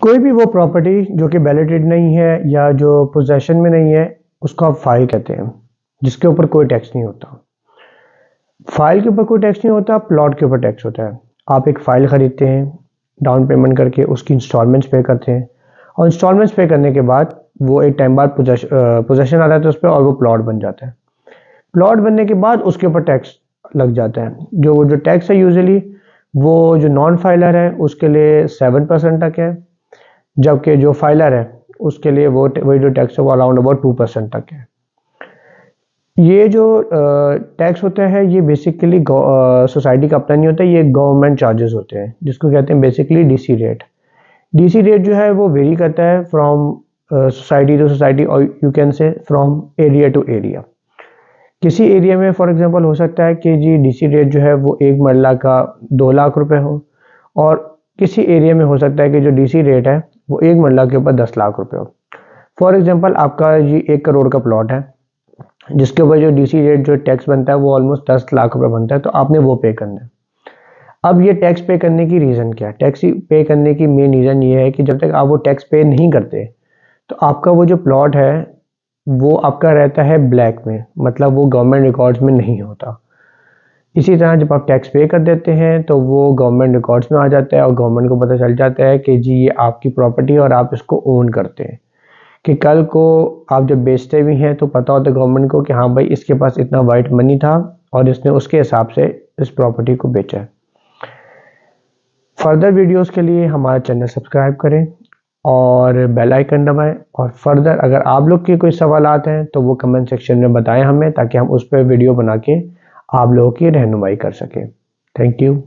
कोई भी वो प्रॉपर्टी जो कि वैलिडेटेड नहीं है या जो पोजेशन में नहीं है उसको आप फाइल कहते हैं, जिसके ऊपर कोई टैक्स नहीं होता। फाइल के ऊपर कोई टैक्स नहीं होता, प्लॉट के ऊपर टैक्स होता है। आप एक फाइल खरीदते हैं, डाउन पेमेंट करके उसकी इंस्टॉलमेंट्स पे करते हैं, और इंस्टॉलमेंट्स पे करने के बाद वो एक टाइम बाद पोजेशन आ जाता है उस पर, और वो प्लॉट बन जाता है। प्लॉट बनने के बाद उसके ऊपर टैक्स लग जाता है। जो टैक्स है यूजुअली वो जो नॉन फाइलर है उसके लिए 7% तक है, जबकि जो फाइलर है उसके लिए वो वही जो टैक्स है वो अराउंड अबाउट 2% तक है। ये जो टैक्स होता है ये बेसिकली सोसाइटी का अपना नहीं होता, ये गवर्नमेंट चार्जेस होते हैं जिसको कहते हैं basically DC rate. DC rate जो है वो वेरी करता है फ्रॉम सोसाइटी टू सोसाइटी, और you can say from area to area. किसी एरिया में फॉर एग्जांपल हो सकता है कि जी डीसी रेट जो है वो एक मरला का 2 लाख रुपए हो, और किसी एरिया में हो सकता है कि जो डीसी रेट है वो एक मरला के ऊपर 10 लाख रुपए हो। फॉर एग्जांपल आपका जी 1 करोड़ का प्लॉट है, जिसके ऊपर जो डीसी रेट जो टैक्स बनता है वो ऑलमोस्ट 10 लाख रुपए बनता है, तो आपने वो पे करना है। अब ये टैक्स पे करने की रीज़न क्या है? टैक्स पे करने की मेन रीज़न ये है कि जब तक आप वो टैक्स पे नहीं करते तो आपका वो जो प्लॉट है वो आपका रहता है ब्लैक में, मतलब वो गवर्नमेंट रिकॉर्ड्स में नहीं होता। इसी तरह जब आप टैक्स पे कर देते हैं तो वो गवर्नमेंट रिकॉर्ड्स में आ जाता है, और गवर्नमेंट को पता चल जाता है कि जी ये आपकी प्रॉपर्टी है और आप इसको ओन करते हैं। कि कल को आप जब बेचते भी हैं तो पता होता है गवर्नमेंट को कि हाँ भाई इसके पास इतना वाइट मनी था और इसने उसके हिसाब से इस प्रॉपर्टी को बेचा है। फर्दर वीडियोस के लिए हमारा चैनल सब्सक्राइब करें और बेल आइकन दबाएं, और फर्दर अगर आप लोग के कोई सवालात हैं तो वो कमेंट सेक्शन में बताएं हमें, ताकि हम उस पर वीडियो बना के आप लोगों की रहनुमाई कर सकें। Thank you.